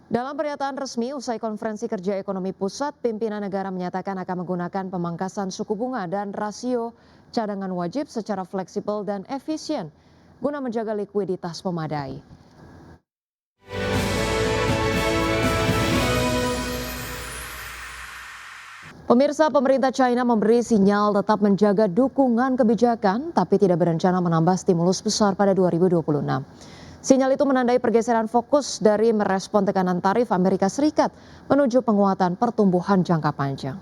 Dalam pernyataan resmi usai konferensi kerja ekonomi pusat, pimpinan negara menyatakan akan menggunakan pemangkasan suku bunga dan rasio cadangan wajib secara fleksibel dan efisien guna menjaga likuiditas memadai. Pemirsa, pemerintah China memberi sinyal tetap menjaga dukungan kebijakan, tapi tidak berencana menambah stimulus besar pada 2026. Sinyal itu menandai pergeseran fokus dari merespon tekanan tarif Amerika Serikat menuju penguatan pertumbuhan jangka panjang.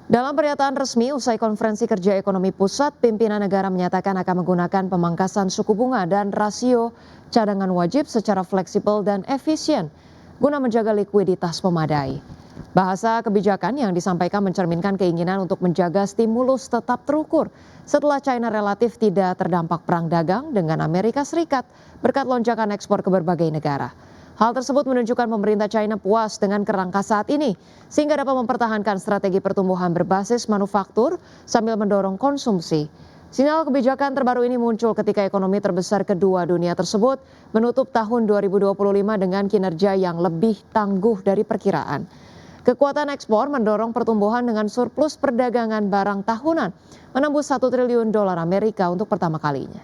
Dalam pernyataan resmi usai konferensi kerja ekonomi pusat, pimpinan negara menyatakan akan menggunakan pemangkasan suku bunga dan rasio cadangan wajib secara fleksibel dan efisien guna menjaga likuiditas memadai. Bahasa kebijakan yang disampaikan mencerminkan keinginan untuk menjaga stimulus tetap terukur setelah China relatif tidak terdampak perang dagang dengan Amerika Serikat berkat lonjakan ekspor ke berbagai negara. Hal tersebut menunjukkan pemerintah China puas dengan kerangka saat ini sehingga dapat mempertahankan strategi pertumbuhan berbasis manufaktur sambil mendorong konsumsi. Sinyal kebijakan terbaru ini muncul ketika ekonomi terbesar kedua dunia tersebut menutup tahun 2025 dengan kinerja yang lebih tangguh dari perkiraan. Kekuatan ekspor mendorong pertumbuhan dengan surplus perdagangan barang tahunan menembus 1 triliun dolar Amerika untuk pertama kalinya.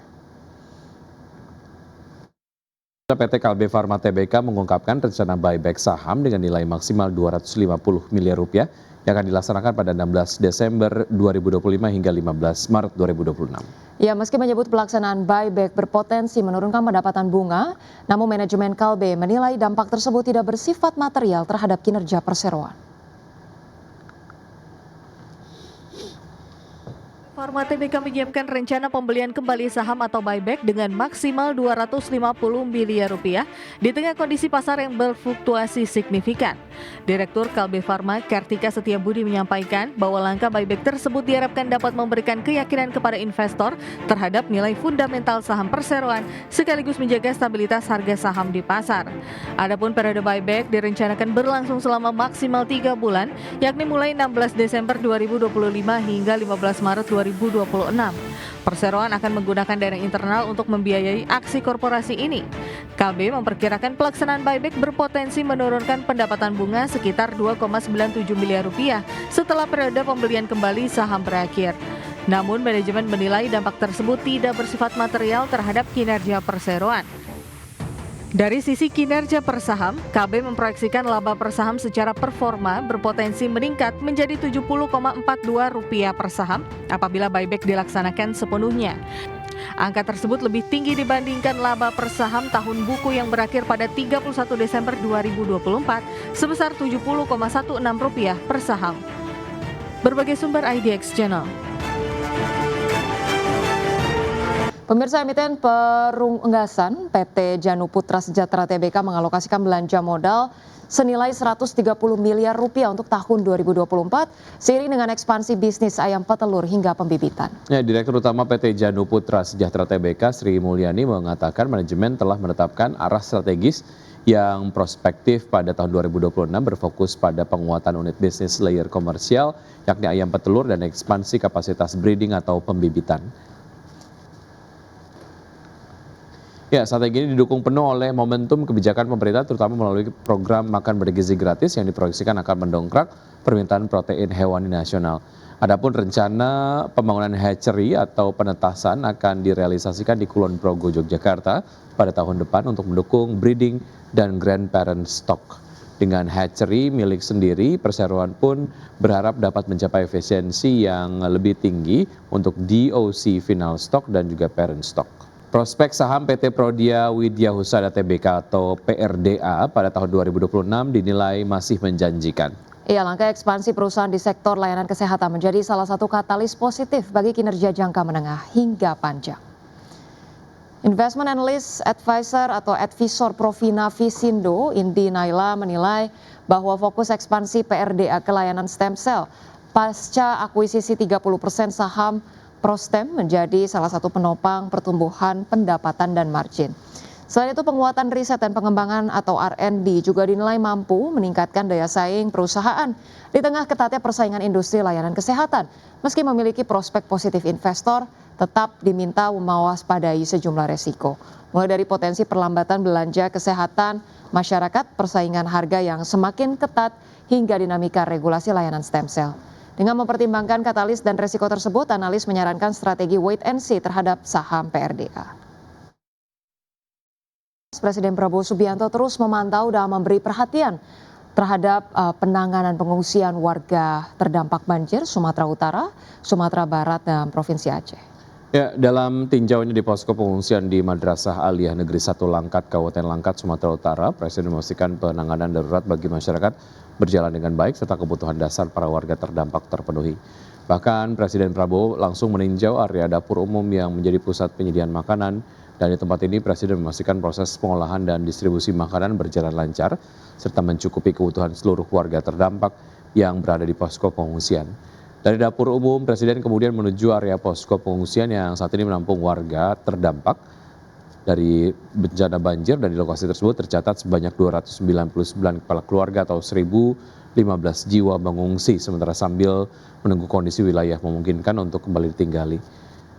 PT Kalbe Farma Tbk mengungkapkan rencana buyback saham dengan nilai maksimal Rp250 miliar yang akan dilaksanakan pada 16 Desember 2025 hingga 15 Maret 2026. Ya, meski menyebut pelaksanaan buyback berpotensi menurunkan pendapatan bunga, namun manajemen Kalbe menilai dampak tersebut tidak bersifat material terhadap kinerja perseroan. Farma Tbk menyiapkan rencana pembelian kembali saham atau buyback dengan maksimal Rp250 miliar di tengah kondisi pasar yang berfluktuasi signifikan. Direktur Kalbe Farma Kartika Setiabudi menyampaikan bahwa langkah buyback tersebut diharapkan dapat memberikan keyakinan kepada investor terhadap nilai fundamental saham perseroan sekaligus menjaga stabilitas harga saham di pasar. Adapun periode buyback direncanakan berlangsung selama maksimal 3 bulan, yakni mulai 16 Desember 2025 hingga 15 Maret 2026. Perseroan akan menggunakan dana internal untuk membiayai aksi korporasi ini. KB memperkirakan pelaksanaan buyback berpotensi menurunkan pendapatan bunga sekitar Rp2,97 miliar setelah periode pembelian kembali saham berakhir. Namun manajemen menilai dampak tersebut tidak bersifat material terhadap kinerja perseroan. Dari sisi kinerja per saham, KB memproyeksikan laba per saham secara performa berpotensi meningkat menjadi Rp70,42 per saham apabila buyback dilaksanakan sepenuhnya. Angka tersebut lebih tinggi dibandingkan laba per saham tahun buku yang berakhir pada 31 Desember 2024 sebesar Rp70,16 per saham. Berbagai sumber IDX Channel. Pemirsa, emiten perunggasan PT Janu Putra Sejahtera Tbk mengalokasikan belanja modal senilai Rp130 miliar untuk tahun 2024 seiring dengan ekspansi bisnis ayam petelur hingga pembibitan. Ya, Direktur Utama PT Janu Putra Sejahtera Tbk Sri Mulyani mengatakan manajemen telah menetapkan arah strategis yang prospektif pada tahun 2026 berfokus pada penguatan unit bisnis layer komersial yakni ayam petelur dan ekspansi kapasitas breeding atau pembibitan. Ya, strategi ini didukung penuh oleh momentum kebijakan pemerintah terutama melalui program makan bergizi gratis yang diproyeksikan akan mendongkrak permintaan protein hewani nasional. Adapun rencana pembangunan hatchery atau penetasan akan direalisasikan di Kulon Progo, Yogyakarta pada tahun depan untuk mendukung breeding dan grandparent stock. Dengan hatchery milik sendiri, perseroan pun berharap dapat mencapai efisiensi yang lebih tinggi untuk DOC final stock dan juga parent stock. Prospek saham PT Prodia Widya Husada Tbk atau PRDA pada tahun 2026 dinilai masih menjanjikan. Iya, langkah ekspansi perusahaan di sektor layanan kesehatan menjadi salah satu katalis positif bagi kinerja jangka menengah hingga panjang. Investment Analyst Advisor atau Advisor Provina Visindo, Indi Naila menilai bahwa fokus ekspansi PRDA ke layanan stem cell pasca akuisisi 30% saham Prostem menjadi salah satu penopang pertumbuhan pendapatan dan margin. Selain itu, penguatan riset dan pengembangan atau R&D juga dinilai mampu meningkatkan daya saing perusahaan di tengah ketatnya persaingan industri layanan kesehatan. Meski memiliki prospek positif investor, tetap diminta mewaspadai sejumlah resiko. mulai dari potensi perlambatan belanja kesehatan masyarakat, persaingan harga yang semakin ketat, hingga dinamika regulasi layanan stem cell. Dengan mempertimbangkan katalis dan resiko tersebut, analis menyarankan strategi wait and see terhadap saham PRDA. Presiden Prabowo Subianto terus memantau dan memberi perhatian terhadap penanganan pengungsian warga terdampak banjir Sumatera Utara, Sumatera Barat, dan Provinsi Aceh. Ya, dalam tinjauannya di posko pengungsian di Madrasah Aliyah Negeri 1 Langkat, Kabupaten Langkat, Sumatera Utara, Presiden memastikan penanganan darurat bagi masyarakat berjalan dengan baik serta kebutuhan dasar para warga terdampak terpenuhi. Bahkan Presiden Prabowo langsung meninjau area dapur umum yang menjadi pusat penyediaan makanan, dan di tempat ini Presiden memastikan proses pengolahan dan distribusi makanan berjalan lancar serta mencukupi kebutuhan seluruh warga terdampak yang berada di posko pengungsian. Dari dapur umum, Presiden kemudian menuju area posko pengungsian yang saat ini menampung warga terdampak dari bencana banjir, dan di lokasi tersebut tercatat sebanyak 299 kepala keluarga atau 1.015 jiwa mengungsi sementara sambil menunggu kondisi wilayah memungkinkan untuk kembali ditinggali.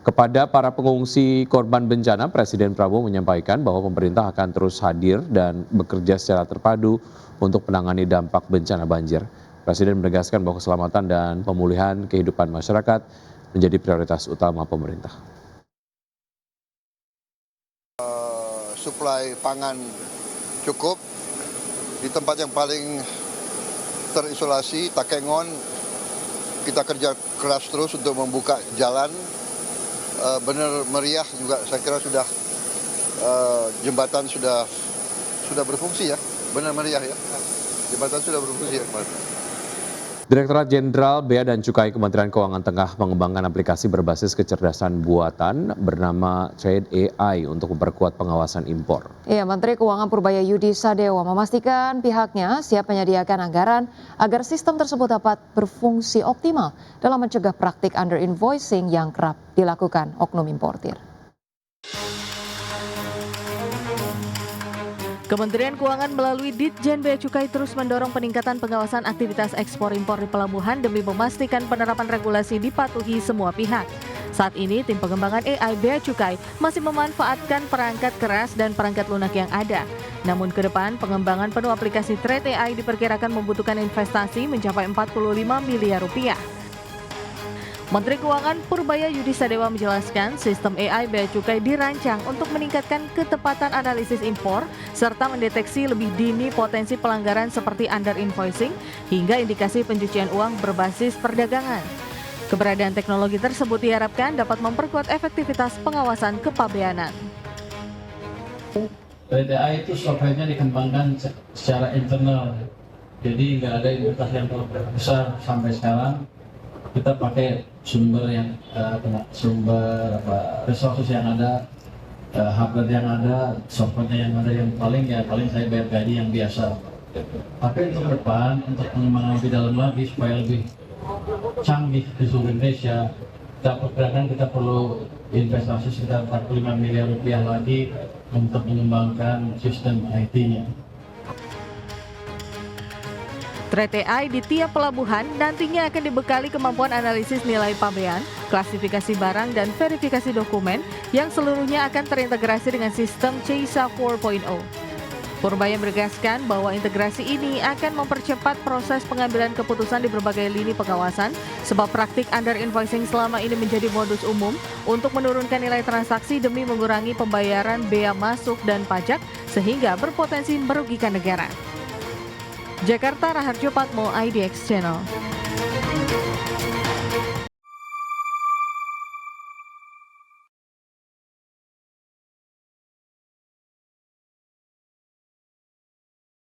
Kepada para pengungsi korban bencana, Presiden Prabowo menyampaikan bahwa pemerintah akan terus hadir dan bekerja secara terpadu untuk menangani dampak bencana banjir. Presiden menegaskan bahwa keselamatan dan pemulihan kehidupan masyarakat menjadi prioritas utama pemerintah. Suplai pangan cukup di tempat yang paling terisolasi, Takengon, kita kerja keras terus untuk membuka jalan. Benar meriah juga, saya kira sudah jembatan sudah berfungsi ya, benar meriah ya, jembatan sudah berfungsi ya. Direktorat Jenderal Bea dan Cukai Kementerian Keuangan tengah mengembangkan aplikasi berbasis kecerdasan buatan bernama Trade AI untuk memperkuat pengawasan impor. Ya, Menteri Keuangan Purbaya Yudi Sadewa memastikan pihaknya siap menyediakan anggaran agar sistem tersebut dapat berfungsi optimal dalam mencegah praktik under invoicing yang kerap dilakukan oknum importir. Kementerian Keuangan melalui Ditjen Bea Cukai terus mendorong peningkatan pengawasan aktivitas ekspor impor di pelabuhan demi memastikan penerapan regulasi dipatuhi semua pihak. Saat ini, tim pengembangan AI Bea Cukai masih memanfaatkan perangkat keras dan perangkat lunak yang ada. Namun ke depan, pengembangan penuh aplikasi Trade AI diperkirakan membutuhkan investasi mencapai 45 miliar rupiah. Menteri Keuangan Purbaya Yudi Sadewa menjelaskan sistem AI Bea Cukai dirancang untuk meningkatkan ketepatan analisis impor serta mendeteksi lebih dini potensi pelanggaran seperti under invoicing hingga indikasi pencucian uang berbasis perdagangan. Keberadaan teknologi tersebut diharapkan dapat memperkuat efektivitas pengawasan kepabeanan. Trade AI itu software-nya dikembangkan secara internal, jadi nggak ada investasi yang terlalu besar sampai sekarang. Kita pakai sumber resources yang ada, hardware yang ada, software yang ada, yang paling saya bayar gaji yang biasa. Tapi untuk depan, untuk pengembangan lebih dalam lagi supaya lebih canggih di seluruh Indonesia, kita perkirakan kita perlu investasi sekitar 45 miliar rupiah lagi untuk mengembangkan sistem IT-nya. Trade AI di tiap pelabuhan nantinya akan dibekali kemampuan analisis nilai pabean, klasifikasi barang, dan verifikasi dokumen yang seluruhnya akan terintegrasi dengan sistem CISA 4.0. Purbaya menegaskan bahwa integrasi ini akan mempercepat proses pengambilan keputusan di berbagai lini pengawasan sebab praktik under invoicing selama ini menjadi modus umum untuk menurunkan nilai transaksi demi mengurangi pembayaran bea masuk dan pajak sehingga berpotensi merugikan negara. Jakarta, Raharjo Patmo, IDX Channel.